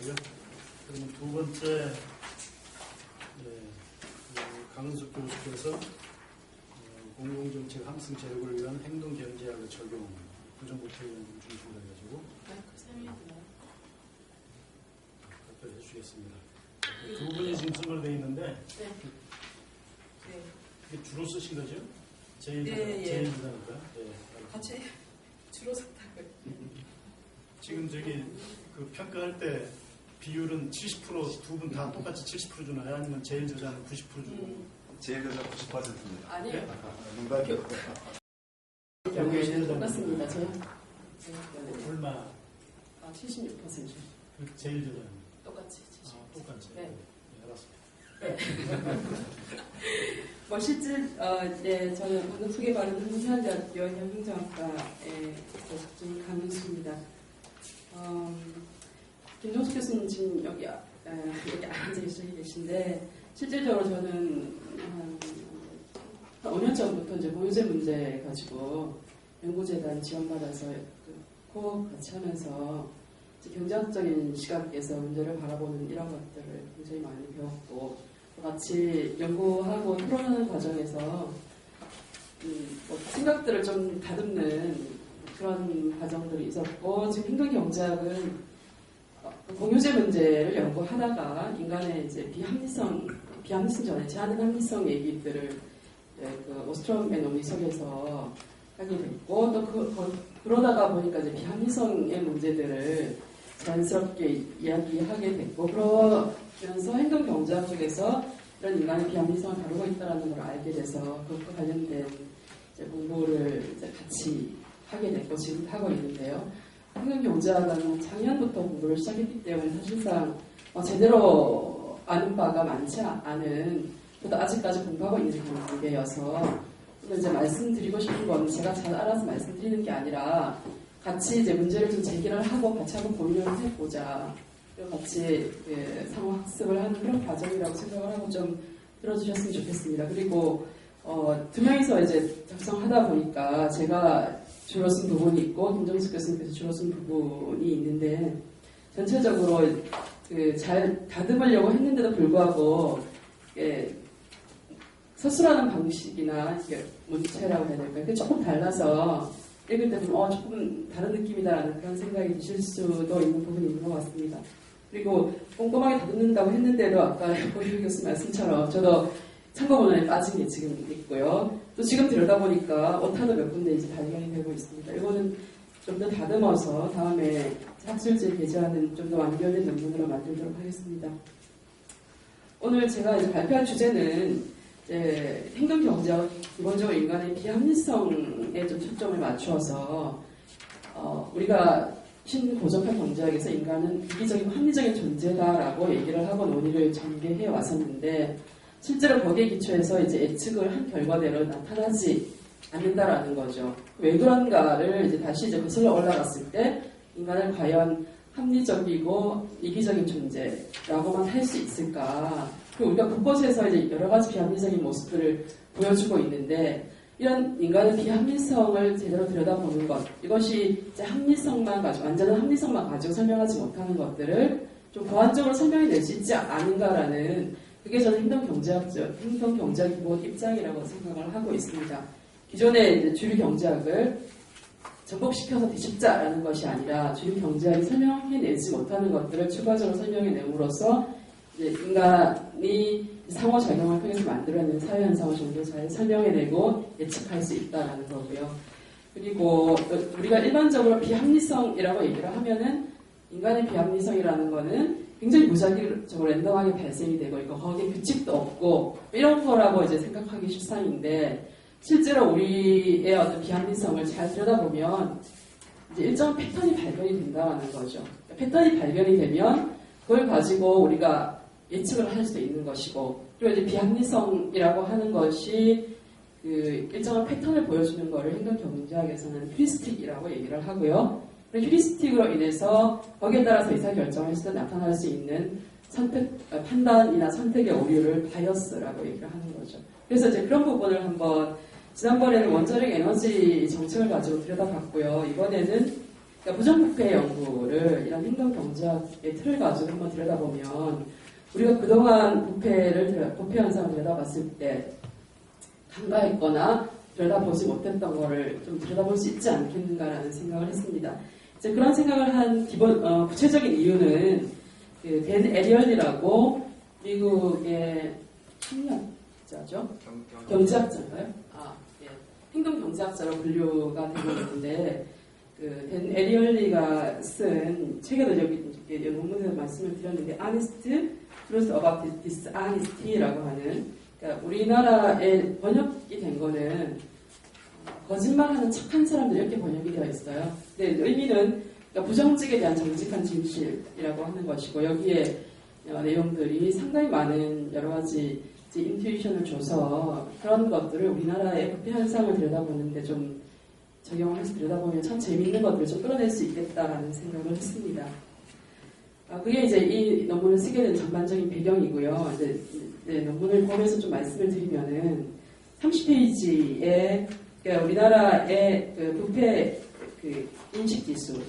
있고요. 그러면 두 번째 강은숙 교수께서 공공정책 함성 제고를 위한 행동경제학의 적용 부정부패위원회 중심으로 해가지고 발표를 해주시겠습니다. 두 분이 지금 선발되어 있는데 이게 주로 쓰신 거죠? 제일부다니까. 같이 주로 썼다고요. 지금 그 평가할 때 비율은 70% 두 분 다 똑같이 70% 주나요? 아니면 제일 저자는 90% 주고? 제일 저자 90%입니다. 아니요. 농담이요. 똑같습니다. 저요. 얼마? 76%. 제일 저자는? 똑같이 70%. 똑같이. 네. 알았습니다. 뭐 실제 저는 방금 소개받은 한국사회대학교 현행정학과의 교수 강은수입니다. 김종숙 교수님 지금 여기 앉아 계신데 실질적으로 저는 한 5년 전부터 이제 보유제 문제 가지고 연구재단 지원받아서 코 같이 하면서 경제학적인 시각에서 문제를 바라보는 이런 것들을 굉장히 많이 배웠고 같이 연구하고 토론하는 과정에서 생각들을 좀 다듬는 그런 과정들이 있었고 지금 행동경제학은 공유제 문제를 연구하다가 인간의 이제 비합리성 전에 제한된 합리성 얘기들을 그 오스트롬의 논리석에서 하게 됐고 또 그러다가 보니까 이제 비합리성의 문제들을 자연스럽게 이야기하게 됐고 그러면서 행동경제학 쪽에서 이런 인간의 비합리성을 다루고 있다는 걸 알게 돼서 그것과 관련된 이제 공부를 이제 같이 하게 됐고 지금 하고 있는데요. 행동경제학은 작년부터 공부를 시작했기 때문에 사실상 제대로 아는 바가 많지 않은 저도 아직까지 공부하고 있는 단계여서 오늘 이제 말씀드리고 싶은 건 제가 잘 알아서 말씀드리는 게 아니라 같이 이제 문제를 좀 제기를 하고 같이 한번 고민을 해보자. 그리고 같이 상호 학습을 하는 그런 과정이라고 생각을 하고 좀 들어주셨으면 좋겠습니다. 그리고 두 명이서 이제 작성하다 보니까 제가 주로 쓴 부분이 있고 김종숙 교수님께서 주로 쓴 부분이 있는데 전체적으로 잘 다듬으려고 했는데도 불구하고 서술하는 방식이나 문체라고 해야 될까요? 그게 조금 달라서 읽을 때 좀 조금 다른 느낌이다라는 그런 생각이 드실 수도 있는 부분이 있는 것 같습니다. 그리고 꼼꼼하게 다듬는다고 했는데도 아까 고유 교수 말씀처럼 저도 참고문헌에 빠진 게 지금 있고요. 또 지금 들여다보니까 오타도 몇 군데 이제 발견이 되고 있습니다. 이거는 좀 더 다듬어서 다음에 학술지에 게재하는 좀 더 완결된 논문으로 만들도록 하겠습니다. 오늘 제가 이제 발표할 주제는 행동경제학 기본적으로 인간의 비합리성에 좀 초점을 맞추어서 우리가 신고정한 경제학에서 인간은 이기적이고 합리적인 존재다라고 얘기를 하고 논의를 전개해 왔었는데 실제로 거기에 기초해서 이제 예측을 한 결과대로 나타나지 않는다라는 거죠. 왜 그런가를 이제 다시 이제 거슬러 올라갔을 때 인간을 과연 합리적이고 이기적인 존재라고만 할 수 있을까? 그리고 우리가 곳곳에서 이제 여러 가지 비합리적인 모습들을 보여주고 있는데 이런 인간의 비합리성을 제대로 들여다보는 것 이것이 이제 합리성만 가지고 완전한 합리성만 가지고 설명하지 못하는 것들을 좀 보완적으로 설명이 될 수 있지 않은가라는 그게 저는 행동경제학 기본 입장이라고 생각을 하고 있습니다. 기존의 이제 주류 경제학을 정복시켜서 뒤집자라는 것이 아니라 주류 경제학이 설명해내지 못하는 것들을 추가적으로 설명해냄으로써 이제 인간이 상호작용을 통해서 만들어내는 사회현상을 좀 더 잘 설명해내고 예측할 수 있다는 거고요. 그리고 우리가 일반적으로 비합리성이라고 얘기를 하면은 인간의 비합리성이라는 거는 굉장히 무작위적으로 랜덤하게 발생이 되고 있고 거기에 규칙도 없고 이런 거라고 이제 생각하기 실상인데 실제로 우리의 어떤 비합리성을 잘 들여다보면 이제 일정한 패턴이 발견이 된다는 거죠. 패턴이 발견이 되면 그걸 가지고 우리가 예측을 할 수도 있는 것이고 그리고 이제 비합리성이라고 하는 것이 그 일정한 패턴을 보여주는 것을 행동경제학에서는 휴리스틱이라고 얘기를 하고요. 휴리스틱으로 인해서 거기에 따라서 의사결정을 했을 때 나타날 수 있는 판단이나 선택의 오류를 바이어스라고 얘기를 하는 거죠. 그래서 이제 그런 부분을 한번 지난번에는 원자력 에너지 정책을 가지고 들여다봤고요. 이번에는 그러니까 부정부패 연구를 이런 행동경제학의 틀을 가지고 한번 들여다보면 우리가 그동안 부패 현상을 들여다봤을 때 간과했거나 들여다보지 못했던 거를 좀 들여다볼 수 있지 않겠는가라는 생각을 했습니다. 이제 그런 생각을 한 구체적인 이유는 댄 에리얼리라고 미국의 청년자죠? 경제학자인가요? 예. 행동경제학자로 분류가 되고 있는데 댄 에리얼리가 쓴 책에도 여기 논문에서 말씀을 드렸는데 Honest Truth About Dishonesty라고 하는 그러니까 우리나라에 번역이 된 거는 거짓말하는 착한 사람들 이렇게 번역이 되어 있어요. 근데 의미는 그러니까 부정직에 대한 정직한 진실이라고 하는 것이고 여기에 내용들이 상당히 많은 여러 가지 인투이션을 줘서 그런 것들을 우리나라의 부패 현상을 들여다보는데 좀 적용을 해서 들여다보면 참 재미있는 것들을 좀 끌어낼 수 있겠다라는 생각을 했습니다. 그게 이제 이 논문을 쓰게 된 전반적인 배경이고요. 이제 논문을 보면서 좀 말씀을 드리면은 30페이지에 그러니까 우리나라의 부패 인식지수,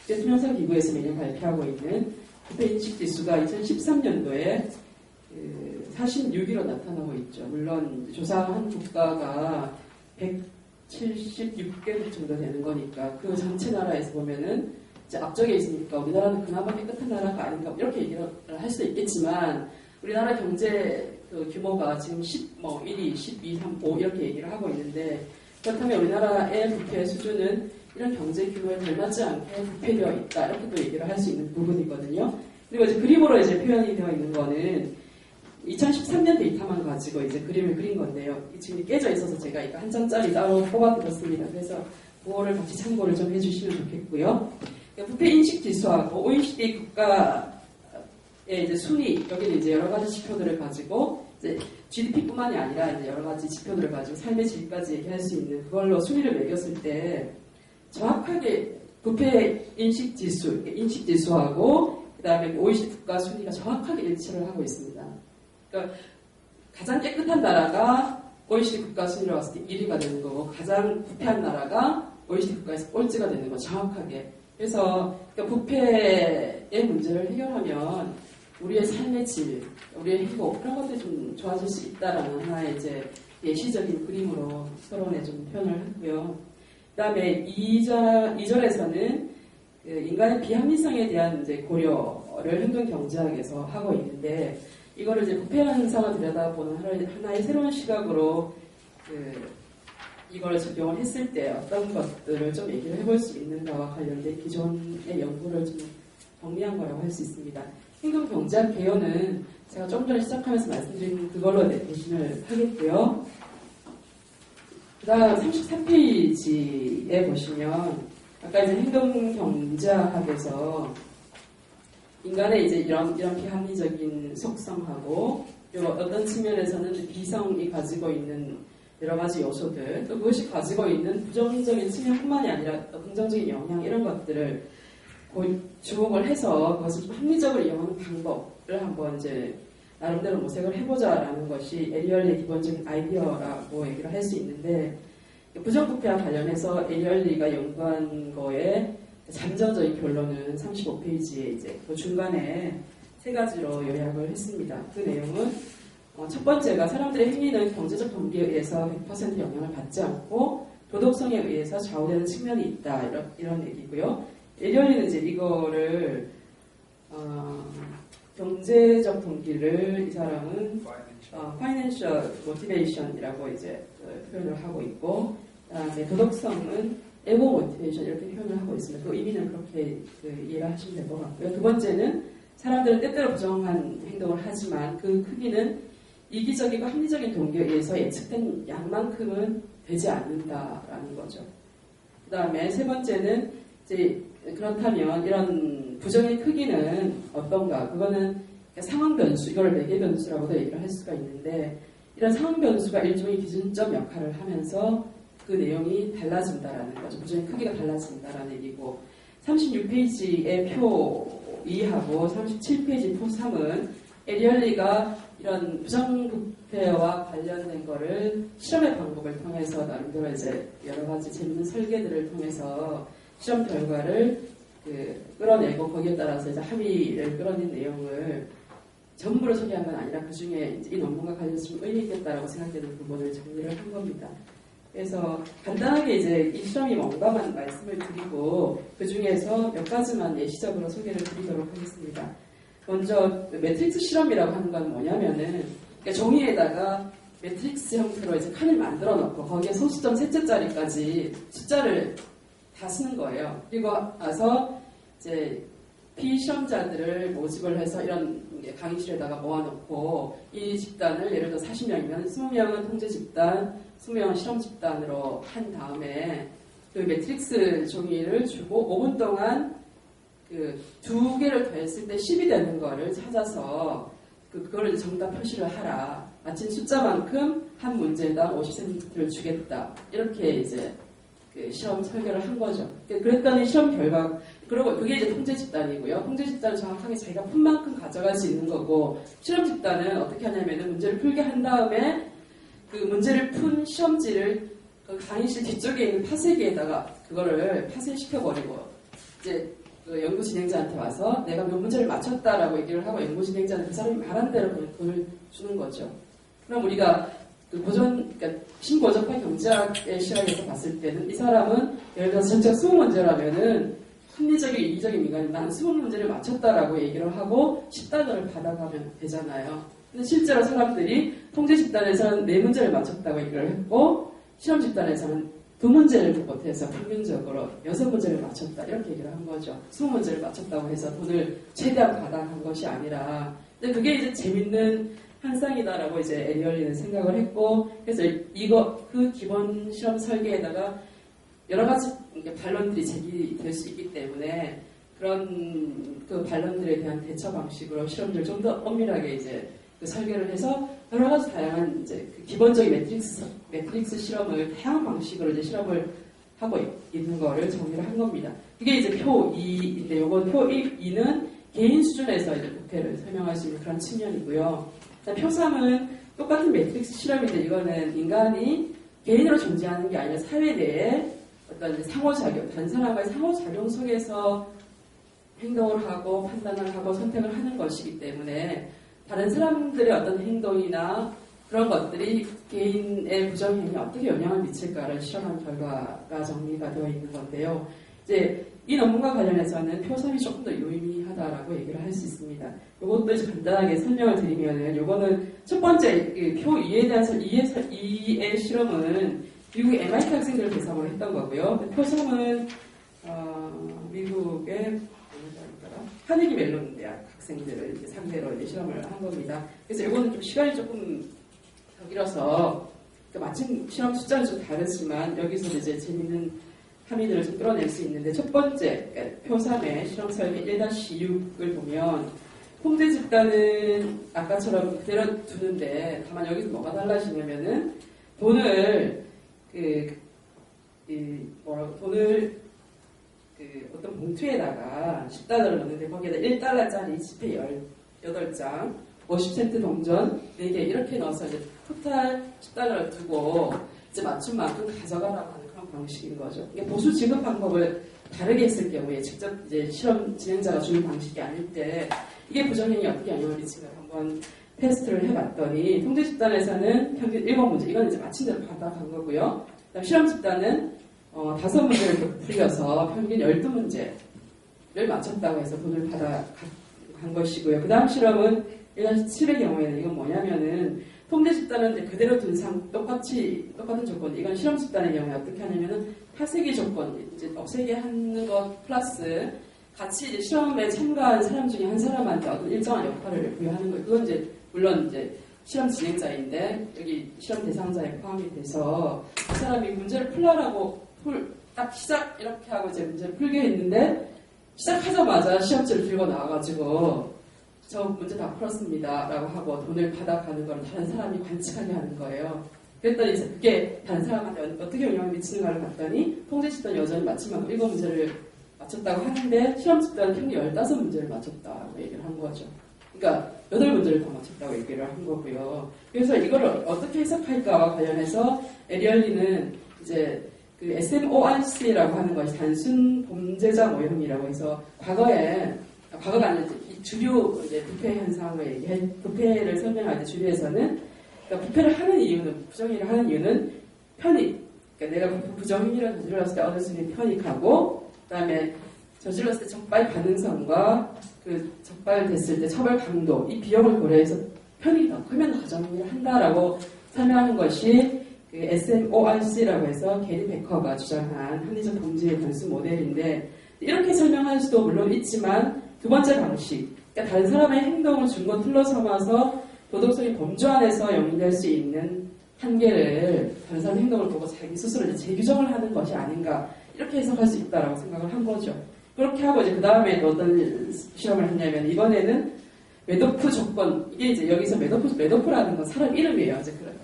대통령상 기구에서 매년 발표하고 있는 부패 인식지수가 2013년도에 46위로 나타나고 있죠. 물론 조사한 국가가 176개국 정도 되는 거니까 그 전체 나라에서 보면은 이제 앞쪽에 있으니까 우리나라는 그나마 깨끗한 나라가 아닌가 이렇게 얘기를 할 수 있겠지만 우리나라 경제 규모가 지금 1위, 12, 3, 5 이렇게 얘기를 하고 있는데 그렇다면 우리나라의 부패 수준은 이런 경제 규모에 걸맞지 않게 부패되어 있다 이렇게 또 얘기를 할 수 있는 부분이거든요. 그리고 이제 그림으로 이제 표현이 되어 있는 거는 2013년 데이터만 가지고 이제 그림을 그린 건데요. 지금 깨져 있어서 제가 이거 한 장짜리 따로 뽑아드렸습니다. 그래서 그거를 같이 참고를 좀 해주시면 좋겠고요. 부패 인식 지수하고 OECD 국가의 이제 순위 여기는 이제 여러 가지 지표들을 가지고 이제 GDP뿐만이 아니라 이제 여러 가지 지표들을 가지고 삶의 질까지 얘기할 수 있는 그걸로 순위를 매겼을 때 정확하게 부패 인식 지수하고 그다음에 OECD 국가 순위가 정확하게 일치를 하고 있습니다. 그러니까 가장 깨끗한 나라가 OECD 국가 순위로 봤을 때 1위가 되는 거고 가장 부패한 나라가 OECD 국가에서 꼴찌가 되는 거 정확하게. 그래서 그러니까 부패의 문제를 해결하면 우리의 삶의 질, 우리의 행복 그런 것들이 좀 좋아질 수 있다라는 하나의 이제 예시적인 그림으로 서론에 좀 표현을 했고요. 그다음에 2절에서는 인간의 비합리성에 대한 이제 고려를 행동경제학에서 하고 있는데 이거를 이제 부패 현상을 들여다보는 하나의 새로운 시각으로 이걸 적용을 했을 때 어떤 것들을 좀 얘기를 해볼 수 있는가와 관련된 기존의 연구를 좀 정리한 거라고 할 수 있습니다. 행동경제학 개요는 제가 좀 전에 시작하면서 말씀드린 그걸로 대신을 하겠고요. 그 다음 33페이지에 보시면 아까 이제 행동경제학에서 인간의 이제 이런 비합리적인 속성하고 또 어떤 측면에서는 비성이 가지고 있는 여러 가지 요소들 또 그것이 가지고 있는 부정적인 측면뿐만이 아니라 긍정적인 영향 이런 것들을 주목을 해서 그것을 좀 합리적으로 이용하는 방법을 한번 이제 나름대로 모색을 해보자라는 것이 에리얼리의 기본적인 아이디어라고 얘기를 할 수 있는데 부정부패와 관련해서 에리얼리가 연구한 거에 잠정적인 결론은 35페이지에 이제 그 중간에 세 가지로 요약을 했습니다. 그 내용은 첫 번째가 사람들의 행위는 경제적 동기에 의해서 100% 영향을 받지 않고 도덕성에 의해서 좌우되는 측면이 있다 이런 얘기고요. 에리얼리는 이제 이거를 경제적 동기를 이 사람은 financial motivation이라고 이제 표현을 하고 있고 그다음에 도덕성은 ego motivation 이렇게 표현을 하고 있습니다. 그 의미는 그렇게 이해를 하시면 될 것 같고요. 두 번째는 사람들은 때때로 부정한 행동을 하지만 그 크기는 이기적이고 합리적인 동기에 의해서 예측된 양만큼은 되지 않는다라는 거죠. 그 다음에 세 번째는 이제 그렇다면 이런 부정의 크기는 어떤가? 그거는 상황 변수, 이걸 매개 변수라고도 얘기를 할 수가 있는데 이런 상황 변수가 일종의 기준점 역할을 하면서 그 내용이 달라진다라는 거죠. 부정의 크기가 달라진다라는 얘기고 36페이지의 표 2하고 37페이지 표 3은 에리얼리가 이런 부정부패와 관련된 거를 실험의 방법을 통해서 나름대로 이제 여러 가지 재밌는 설계들을 통해서 시험 결과를 끌어내고 거기에 따라서 이제 합의를 끌어낸 내용을 전부를 소개한 건 아니라 그 중에 이 논문과 관련해서 좀 의미 있겠다라고 생각되는 부분을 정리를 한 겁니다. 그래서 간단하게 이제 이 실험이 뭔가만 말씀을 드리고 그 중에서 몇 가지만 예시적으로 소개를 드리도록 하겠습니다. 먼저 매트릭스 실험이라고 하는 건 뭐냐면은 그러니까 종이에다가 매트릭스 형태로 이제 칸을 만들어 놓고 거기에 소수점 셋째 자리까지 숫자를 다 쓰는 거예요. 그리고 나서 이제 피실험자들을 모집을 해서 이런 강의실에다가 모아놓고 이 집단을 예를 들어 40명이면 20명은 통제 집단, 20명은 실험 집단으로 한 다음에 그 매트릭스 종이를 주고 5분 동안 그 두 개를 더했을 때 10이 되는 거를 찾아서 그거를 정답 표시를 하라. 맞힌 숫자만큼 한 문제당 50센트를 주겠다. 이렇게 이제 그 시험 설계를 한 거죠. 그랬더니 시험 결과, 그리고 그게 이제 통제 집단이고요. 통제 집단은 정확하게 자기가 푼 만큼 가져갈 수 있는 거고, 실험 집단은 어떻게 하냐면은 문제를 풀게 한 다음에 그 문제를 푼 시험지를 그 강의실 뒤쪽에 있는 파쇄기에다가 그거를 파쇄시켜버리고, 이제 그 연구 진행자한테 와서 내가 몇 문제를 맞췄다라고 얘기를 하고 연구 진행자는 그 사람이 말한 대로 그냥 돈을 주는 거죠. 그럼 우리가 그 그러니까 신고적화 경제학의 시각에서 봤을 때는 이 사람은 예를 들어서 전체 20문제라면은 합리적인 이기적인 인간이 난 20문제를 맞췄다라고 얘기를 하고 10달러를 받아가면 되잖아요. 근데 실제로 사람들이 통제 집단에서는 4문제를 맞췄다고 얘기를 했고 실험 집단에서는 2문제를 못해서 평균적으로 6문제를 맞췄다 이렇게 얘기를 한 거죠. 20문제를 맞췄다고 해서 돈을 최대한 받아간 것이 아니라 근데 그게 이제 재밌는 현상이다라고 이제 에리얼리는 생각을 했고 그래서 그 기본 실험 설계에다가 여러 가지 반론들이 제기될 수 있기 때문에 그런 그 반론들에 대한 대처 방식으로 실험들을 좀 더 엄밀하게 이제 그 설계를 해서 여러 가지 다양한 이제 그 기본적인 매트릭스 실험을 다양한 방식으로 이제 실험을 하고 있는 거를 정리를 한 겁니다. 이게 이제 표 2인데 요건 표 2는 개인 수준에서 이제 국회를 설명할 수 있는 그런 측면이고요. 표 3은 똑같은 매트릭스 실험인데 이거는 인간이 개인으로 존재하는 게 아니라 사회 내에 어떤 상호작용, 다른 사람과의 상호작용 속에서 행동을 하고 판단을 하고 선택을 하는 것이기 때문에 다른 사람들의 어떤 행동이나 그런 것들이 개인의 부정행위에 어떻게 영향을 미칠까를 실험한 결과가 정리가 되어 있는 건데요. 이제 이 논문과 관련해서는 표 3이 조금 더 유의미하다라고 얘기를 할 수 있습니다. 이것도 이제 간단하게 설명을 드리면은, 요거는 첫 번째 표 2에 대한 2의 실험은 미국 MIT 학생들을 대상으로 했던 거고요. 표 3은 미국의 카네기 멜론 대학 학생들을 이제 상대로 이제 실험을 한 겁니다. 그래서 이거는 좀 시간이 조금 더 길어서 마침 실험 숫자는 좀 다르지만 여기서 이제 재밌는 함의들을 좀 끌어낼 수 있는데 첫 번째 그러니까 표 3의 실험 설계 1-6을 보면 통제 집단은 아까처럼 그대로 두는데 다만 여기서 뭐가 달라지냐면은 돈을 어떤 봉투에다가 10달러를 넣는데 거기에다 1달러짜리 지폐 18장, 50센트 동전 4개 이렇게 넣어서 이제 토탈 10달러를 두고 이제 맞춘 만큼 가져가라고 하는 그런 방식인 거죠. 이게 보수 지급 방법을 다르게 했을 경우에 직접 이제 실험 진행자가 주는 방식이 아닐 때 이게 부정행위에 어떻게 영향을 미치는가 한번 테스트를 해봤더니 통제 집단에서는 평균 7문제, 이건 이제 맞힌 대로 받아간 거고요. 그다음 실험 집단은 5문제를 풀려서 평균 12문제를 맞췄다고 해서 돈을 받아간 것이고요. 그 다음 실험은 1-7의 경우에는 이건 뭐냐면은 통제 집단은 이제 그대로 둔 똑같은 조건. 이건 실험 집단의 경우에 어떻게 하냐면은 파쇄기 조건, 이제 없애게 하는 것 플러스 같이 이제 시험에 참가한 사람 중에 한 사람한테 어떤 일정한 역할을 부여하는 거예요. 그건 이제 물론 이제 실험 진행자인데 여기 실험 대상자에 포함이 돼서 그 사람이 문제를 풀라라고 딱 시작 이렇게 하고 이제 문제를 풀게 했는데 시작하자마자 시험지를 들고 나와가지고 저 문제 다 풀었습니다 라고 하고 돈을 받아가는 걸 다른 사람이 관측하게 하는 거예요. 그랬더니 이제 그게 다른 사람한테 어떻게 영향을 미치는가를 봤더니 통제 집단 여전히 맞힌 만큼 7문제를 맞췄다고 하는데 실험 집단은 평균 15문제를 맞췄다고 얘기를 한 거죠. 그러니까 8문제를 더 맞췄다고 얘기를 한 거고요. 그래서 이걸 어떻게 해석할까와 관련해서 에리얼리는 이제 그 SMORC라고 하는 것이 단순 범죄자 모형이라고 해서 과거가 아니라 이 주류 이제 부패 현상을 부패를 설명할 때 주류에서는 그러니까 부패를 하는 이유는 부정행위를 하는 이유는 편익. 그러니까 내가 부정행위를 저질렀을 때 어느 순간 편익하고 그다음에 저질렀을 때 적발 가능성과 그 적발됐을 때 처벌 강도 이 비용을 고려해서 편익이 더 크면 부정행위를 한다라고 설명하는 것이 그 SMORC라고 해서 게리 베커가 주장한 합리적 범죄의 단순 모델인데 이렇게 설명할 수도 물론 있지만 두 번째 방식, 그러니까 다른 사람의 행동을 준거 틀로 삼아서 도덕성이 범주 안에서 영위될 수 있는 한계를 다른 사람의 행동을 보고 자기 스스로 이제 재규정을 하는 것이 아닌가 이렇게 해석할 수 있다라고 생각을 한 거죠. 그렇게 하고 이제 그 다음에 어떤 실험을 했냐면 이번에는 메도프 조건 이게 이제 여기서 메도프라는 건 사람 이름이에요. 이제 그러니까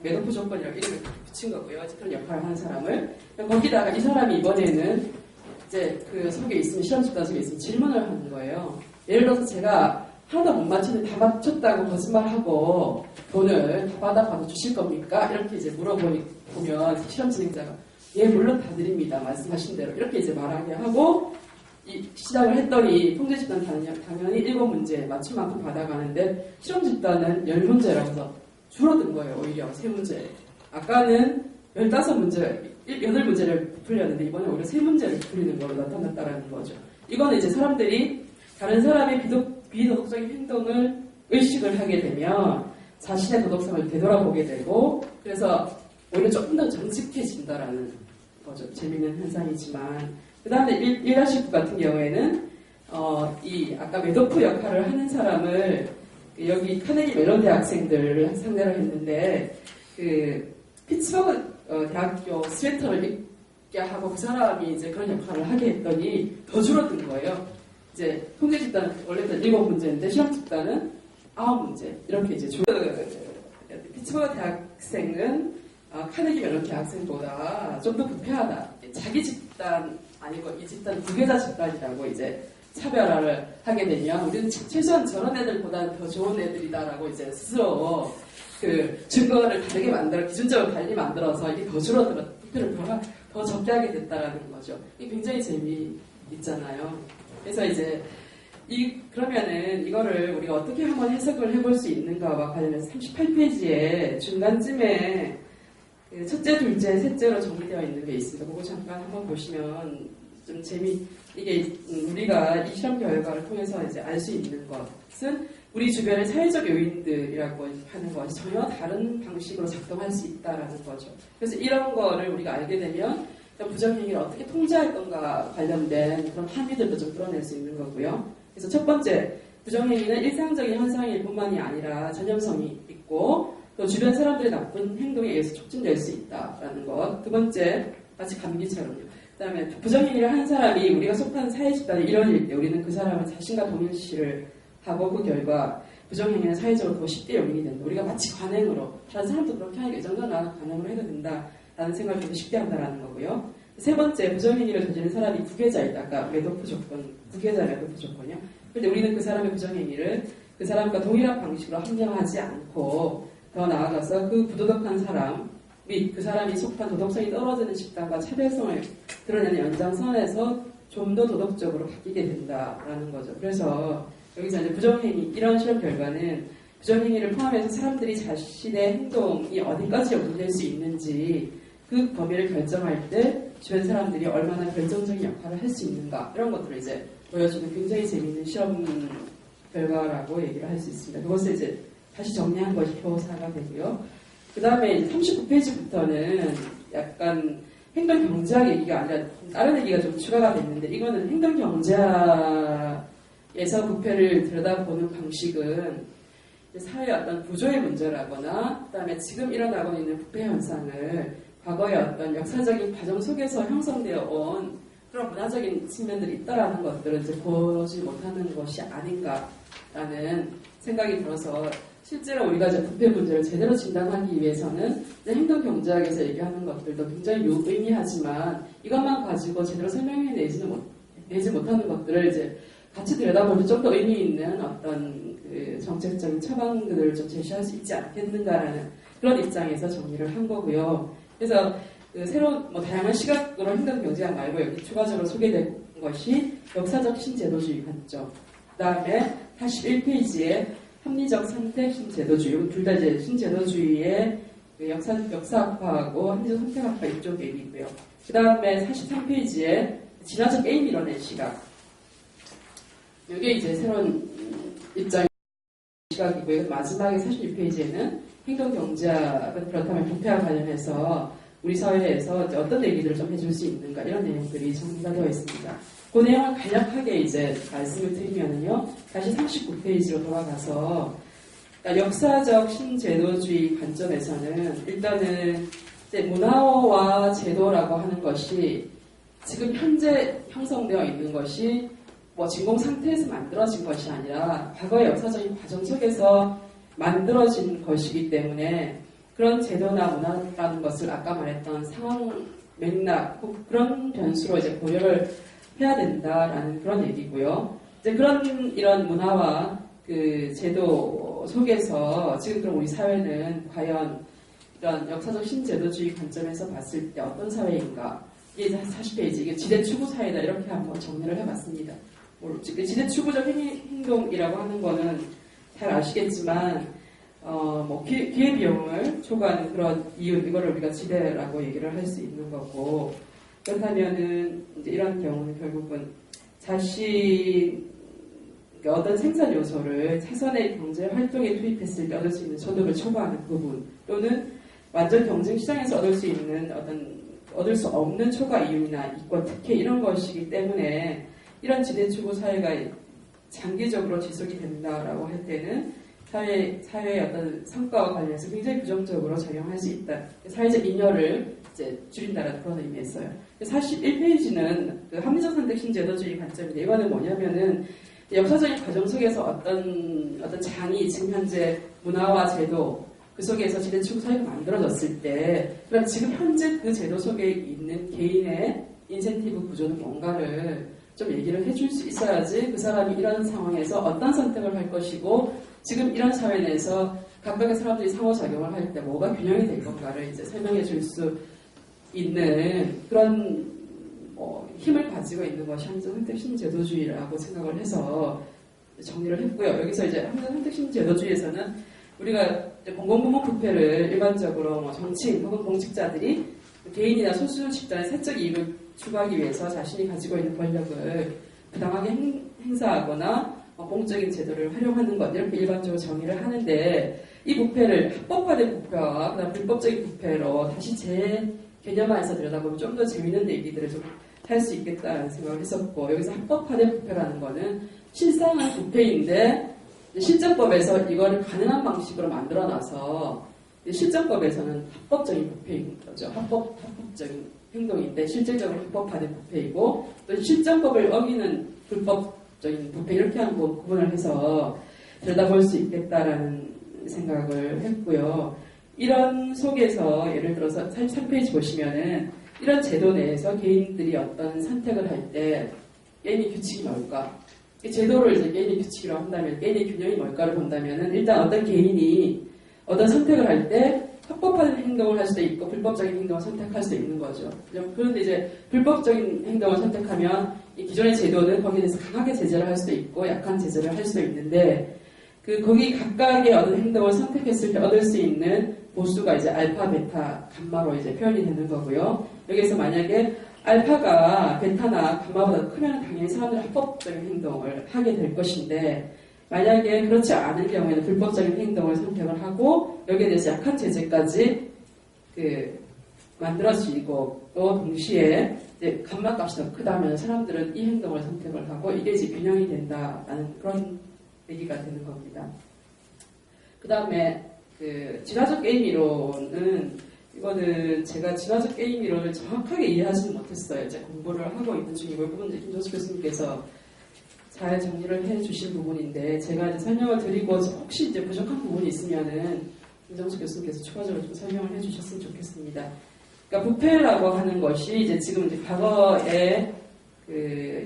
메도프 조건이라고 이름을 붙인 거고요. 이제 그런 역할을 하는 사람을 거기다가 이 사람이 이번에는 이제 그 속에 있으면 실험 집단 속에 있으면 질문을 하는 거예요. 예를 들어서 제가 하나도 못 맞추는데 다 맞췄다고 거짓말하고 돈을 다 받아 주실 겁니까? 이렇게 이제 물어보면 실험 진행자가 예 물론 다 드립니다. 말씀하신 대로 이렇게 이제 말하게 하고 시작을 했더니 통제 집단 당연히 7문제 맞춘 만큼 받아가는데 실험 집단은 10문제라고 해서 줄어든 거예요. 오히려 3문제. 아까는 15문제, 8문제를 풀렸는데 이번에 오히려 3문제를 풀리는 걸로 나타났다라는 거죠. 이거는 이제 사람들이 다른 사람의 비도덕적인 행동을 의식을 하게 되면 자신의 도덕성을 되돌아보게 되고 그래서 오히려 조금 더 정직해진다라는 거죠. 재미있는 현상이지만 그 다음에 1-9 같은 경우에는 이 아까 메도프 역할을 하는 사람을 여기 카네기 멜론 대학생들을 상대로 했는데 그 피츠버그 대학교 스웨터를 입게 하고 그 사람이 이제 그런 역할을 하게 했더니 더 줄어든 거예요. 이제 통계 집단은 원래는 7문제인데 시험 집단은 9문제 이렇게 이제 피츠버그 대학생은 카네기 멜론 대학생보다 좀 더 부패하다. 자기 집단 아니고 이 집단 부계자 집단이라고 이제 차별화를 하게 되면 우리는 최소한 저런 애들보다는 더 좋은 애들이다라고 이제 스스로 그 증거를 다르게 만들어 기준적으로 달리 만들어서 이게 더 줄어들어 부패를 더 적게 하게 됐다라는 거죠. 이게 굉장히 재미있잖아요. 그래서 이제 그러면은 이거를 우리가 어떻게 한번 해석을 해볼 수 있는가와 관련해서 38페이지에 중간쯤에 첫째, 둘째, 셋째로 정리되어 있는 게 있습니다. 그거 잠깐 한번 보시면 좀 이게 우리가 이 실험 결과를 통해서 이제 알 수 있는 것은 우리 주변의 사회적 요인들이라고 하는 것이 전혀 다른 방식으로 작동할 수 있다라는 거죠. 그래서 이런 거를 우리가 알게 되면 부정행위를 어떻게 통제할 건가 관련된 그런 함의들도 좀 끌어낼 수 있는 거고요. 그래서 첫 번째, 부정행위는 일상적인 현상일 뿐만이 아니라 전염성이 있고 또 주변 사람들의 나쁜 행동에 의해서 촉진될 수 있다라는 것. 두 번째, 마치 감기처럼요. 그 다음에 부정행위를 한 사람이 우리가 속한 사회 집단에 이뤄질 때 우리는 그 사람을 자신과 동일시를 하고 그 결과 부정행위는 사회적으로 더 쉽게 용인이 된다. 우리가 마치 관행으로 다른 사람도 그렇게 하니까 이 정도는 나는 관행으로 해도 된다라는 생각을 좀 쉽게 한다라는 거고요. 세 번째, 부정행위를 저지른 사람이 부계자이다. 아까 메도프 조건, 부계자 메도프 조건이요. 그런데 우리는 그 사람의 부정행위를 그 사람과 동일한 방식으로 함량하지 않고 더 나아가서 그 부도덕한 사람 및 그 사람이 속한 도덕성이 떨어지는 집단과 차별성을 드러내는 연장선에서 좀 더 도덕적으로 바뀌게 된다라는 거죠. 그래서 여기서 이제 부정행위, 이런 실험 결과는 부정행위를 포함해서 사람들이 자신의 행동이 어디까지 연결될 수 있는지 그 범위를 결정할 때 주변 사람들이 얼마나 결정적인 역할을 할 수 있는가 이런 것들을 이제 보여주는 굉장히 재미있는 실험 결과라고 얘기를 할 수 있습니다. 그것을 이제 다시 정리한 것이 표사가 되고요. 그 다음에 39페이지부터는 약간 행동경제학 얘기가 아니라 다른 얘기가 좀 추가가 됐는데 이거는 행동경제학에서 부패를 들여다보는 방식은 사회의 어떤 구조의 문제라거나 그 다음에 지금 일어나고 있는 부패 현상을 과거의 어떤 역사적인 과정 속에서 형성되어 온 그런 문화적인 측면들이 있다라는 것들을 이제 보지 못하는 것이 아닌가라는 생각이 들어서 실제로 우리가 이제 부패 문제를 제대로 진단하기 위해서는 행동경제학에서 얘기하는 것들도 굉장히 의미하지만 이것만 가지고 제대로 내지 못하는 것들을 이제 같이 들여다보면 좀 더 의미 있는 어떤 그 정책적인 처방들을 좀 제시할 수 있지 않겠는가라는 그런 입장에서 정리를 한 거고요. 그래서 그 새로운 다양한 시각으로 행동 경제학 말고 여기 추가적으로 소개된 것이 역사적 신제도주의 관점. 그다음에 41페이지에 합리적 선택 신제도주의. 둘 다 이제 신제도주의의 그 역사학파하고 합리적 선택학파 이쪽 얘기고요. 그다음에 43페이지에 진화적 게임 이론의 시각. 이게 이제 새로운 입장 시각이고요. 마지막에 46페이지에는 행동경제학은 그렇다면 부패와 관련해서 우리 사회에서 이제 어떤 얘기들을 좀 해줄 수 있는가 이런 내용들이 정리가 되어 있습니다. 그 내용을 간략하게 이제 말씀을 드리면은요. 다시 39페이지로 돌아가서 그러니까 역사적 신제도주의 관점에서는 일단은 이제 문화와 제도라고 하는 것이 지금 현재 형성되어 있는 것이 진공 상태에서 만들어진 것이 아니라 과거의 역사적인 과정 속에서 만들어진 것이기 때문에 그런 제도나 문화라는 것을 아까 말했던 상황 맥락 그런 변수로 이제 고려를 해야 된다라는 그런 얘기고요. 이제 이런 문화와 그 제도 속에서 지금 그럼 우리 사회는 과연 이런 역사적 신제도주의 관점에서 봤을 때 어떤 사회인가? 이게 40페이지 이게 지대 추구 사회다 이렇게 한번 정리를 해봤습니다. 지대 추구적 행동이라고 하는 거는 잘 아시겠지만 기회비용을 초과하는 그런 이유 이거를 우리가 지대라고 얘기를 할 수 있는 거고 그렇다면은 이제 이런 경우는 결국은 어떤 생산 요소를 차선의 경제 활동에 투입했을 때 얻을 수 있는 소득을 초과하는 부분 또는 완전 경쟁 시장에서 얻을 수 있는 얻을 수 없는 초과 이윤이나 이권 특혜 이런 것이기 때문에 이런 지대 추구 사회가 장기적으로 지속이 된다라고 할 때는 사회의 어떤 성과와 관련해서 굉장히 부정적으로 작용할 수 있다. 사회적 잉여를 이제 줄인다라는 그런 의미였어요. 41페이지는 그 합리적 선택 신제도주의 관점인데 이거는 뭐냐면은 역사적인 과정 속에서 어떤 장이 지금 현재 문화와 제도 그 속에서 지대 추구 사회가 만들어졌을 때 그럼 지금 현재 그 제도 속에 있는 개인의 인센티브 구조는 뭔가를 좀 얘기를 해줄 수 있어야지 그 사람이 이런 상황에서 어떤 선택을 할 것이고 지금 이런 사회 내에서 각각의 사람들이 상호작용을 할 때 뭐가 균형이 될 건가를 이제 설명해 줄 수 있는 그런 힘을 가지고 있는 것이 합리적 선택 신제도주의라고 생각을 해서 정리를 했고요. 여기서 이제 합리적 선택 신제도주의에서는 우리가 공공부문 부패를 일반적으로 정치인 혹은 공직자들이 개인이나 소수 집단의 사적 이익을 추구하기 위해서 자신이 가지고 있는 권력을 부당하게 행사하거나 공적인 제도를 활용하는 것 이렇게 일반적으로 정의를 하는데 이 부패를 합법화된 부패와 그다음 불법적인 부패로 다시 개념화해서 들여다보면 좀 더 재미있는 얘기들을 좀 할 수 있겠다는 생각을 했었고 여기서 합법화된 부패라는 거는 실상은 부패인데 실정법에서 이거를 가능한 방식으로 만들어놔서 실정법에서는 합법적인 부패인 거죠. 합법적인 행동인데 실질적으로 합법화된 부패이고 또 실정법을 어기는 불법적인 부패 이렇게 한번 구분을 해서 들여다볼 수 있겠다라는 생각을 했고요. 이런 속에서 예를 들어서 43페이지 보시면은 이런 제도 내에서 개인들이 어떤 선택을 할 때 게임의 규칙이 뭘까? 이 제도를 이제 게임의 규칙이라고 한다면 게임의 균형이 뭘까를 본다면은 일단 어떤 개인이 어떤 선택을 할 때 합법화된 행동을 할 수도 있고 불법적인 행동을 선택할 수도 있는 거죠. 그런데 이제 불법적인 행동을 선택하면 이 기존의 제도는 거기에 대해서 강하게 제재를 할 수도 있고 약한 제재를 할 수도 있는데 거기 각각의 어떤 행동을 선택했을 때 얻을 수 있는 보수가 이제 알파, 베타, 감마로 이제 표현이 되는 거고요. 여기서 만약에 알파가 베타나 감마보다 크면 당연히 사람들은 합법적인 행동을 하게 될 것인데 만약에 그렇지 않은 경우에는 불법적인 행동을 선택을 하고 여기에 대해서 약한 제재까지 만들어지고 또 동시에 이제 감마값이 더 크다면 사람들은 이 행동을 선택을 하고 이게 이제 균형이 된다라는 그런 얘기가 되는 겁니다. 그 다음에 진화적 게임 이론은 이거는 제가 진화적 게임 이론을 정확하게 이해하지는 못했어요. 이제 공부를 하고 있는 중이고 이 부분은 김정수 교수님께서 잘 정리를 해주신 부분인데 제가 이제 설명을 드리고 혹시 이제 부족한 부분이 있으면은 김정수 교수님께서 추가적으로 좀 설명을 해주셨으면 좋겠습니다. 그러니까 부패라고 하는 것이 이제 지금 이제 과거의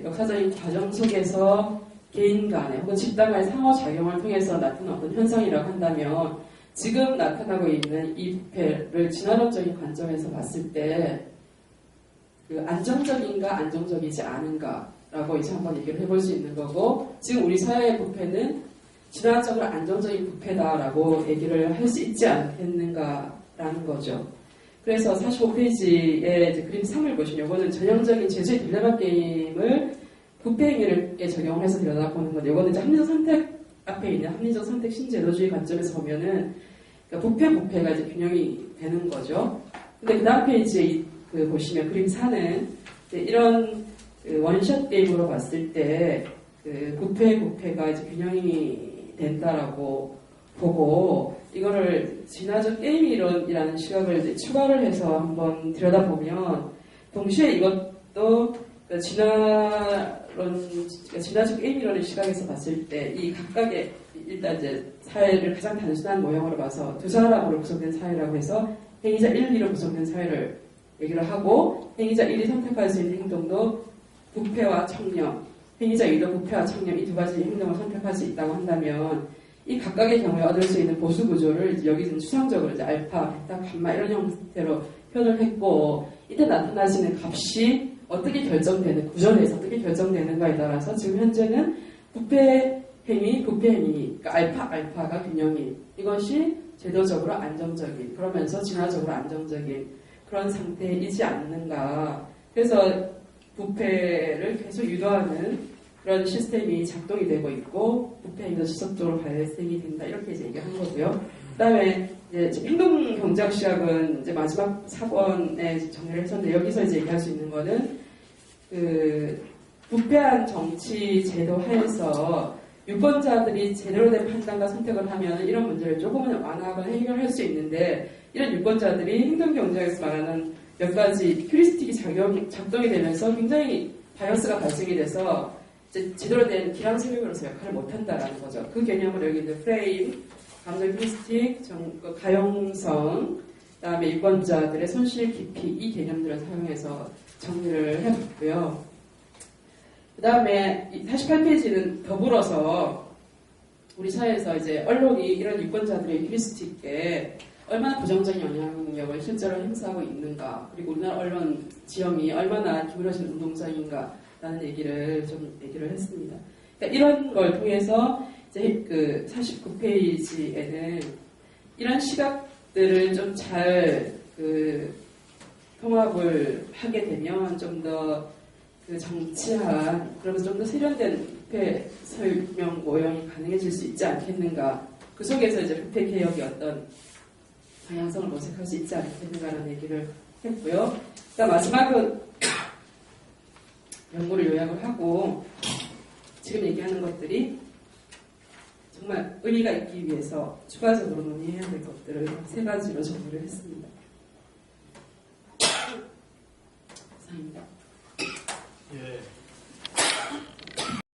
역사적인 과정 속에서 개인 간의 혹은 집단 간의 상호작용을 통해서 나타난 어떤 현상이라고 한다면 지금 나타나고 있는 이 부패를 진화론적인 관점에서 봤을 때 그 안정적인가 안정적이지 않은가라고 이제 한번 얘기를 해볼 수 있는 거고, 지금 우리 사회의 부패는 진화적으로 안정적인 부패다라고 얘기를 할 수 있지 않겠는가라는 거죠. 그래서 45페이지에 그림 3을 보시면 이거는 전형적인 제주의 딜레마 게임을 부패 행위에 적용해서 들여다보는 건데, 이거는 이제 합리적 선택 앞에 있는 합리적 선택 신제도주의 관점에서 보면은 그러니까 부패가 이제 균형이 되는 거죠. 근데 그 다음 페이지에 보시면 그림 4는 이런 원샷 게임으로 봤을 때 부패가 이제 균형이 된다라고 보고, 이거를 진화적 게임 이론이라는 시각을 이제 추가를 해서 한번 들여다보면, 동시에 이것도 진화적 게임 이론의 시각에서 봤을 때 이 각각의 일단 이제 사회를 가장 단순한 모형으로 봐서 두 사람으로 구성된 사회라고 해서 행위자 1, 2로 구성된 사회를 얘기를 하고, 행위자 1이 선택할 수 있는 행동도 부패와 청렴, 행위자 2도 부패와 청렴 이 두 가지 행동을 선택할 수 있다고 한다면, 이 각각의 경우에 얻을 수 있는 보수 구조를 여기서는 추상적으로 이제 알파, 베타, 감마 이런 형태로 표현을 했고, 이때 나타나시는 값이 어떻게 결정되는, 구조에서 어떻게 결정되는가에 따라서 지금 현재는 부패 행위, 그러니까 알파가 균형이, 이것이 제도적으로 안정적인, 그러면서 진화적으로 안정적인 그런 상태이지 않는가. 그래서 부패를 계속 유도하는 그런 시스템이 작동이 되고 있고, 부패 행위가 지속적으로 발생이 된다. 이렇게 이제 얘기한 거고요. 그 다음에 이제 행동 경제학 시각은 이제 마지막 4번에 정리를 했었는데, 여기서 이제 얘기할 수 있는 거는 부패한 정치 제도 하에서 유권자들이 제대로 된 판단과 선택을 하면 이런 문제를 조금은 완화하거나 해결할 수 있는데, 이런 유권자들이 행동경제에서 말하는 몇 가지 휴리스틱이 작동이 되면서 굉장히 바이어스가 발생이 돼서 제대로 된 기량 세력으로서 역할을 못한다라는 거죠. 그 개념을 여기 이제 프레임, 감정 휴리스틱, 가용성, 그다음에 유권자들의 손실 깊이 이 개념들을 사용해서 정리를 해봤고요. 그 다음에 48페이지는 더불어서 우리 사회에서 이제 언론이 이런 유권자들의 휴리스틱에 얼마나 부정적인 영향력을 실제로 행사하고 있는가, 그리고 우리나라 언론 지형이 얼마나 기울어진 운동장인가라는 얘기를 했습니다. 그러니까 이런 걸 통해서 이제 49페이지에는 이런 시각들을 좀 잘 통합을 하게 되면 좀 더 정치한, 그러면서 좀 더 세련된 부패 설명 모형이 가능해질 수 있지 않겠는가. 그 속에서 이제 부패 개혁의 어떤 방향성을 모색할 수 있지 않겠는가라는 얘기를 했고요. 그러니까 마지막은 연구를 요약을 하고, 지금 얘기하는 것들이 정말 의미가 있기 위해서 추가적으로 논의해야 될 것들을 3가지로 정리를 했습니다. 감사합니다. 예.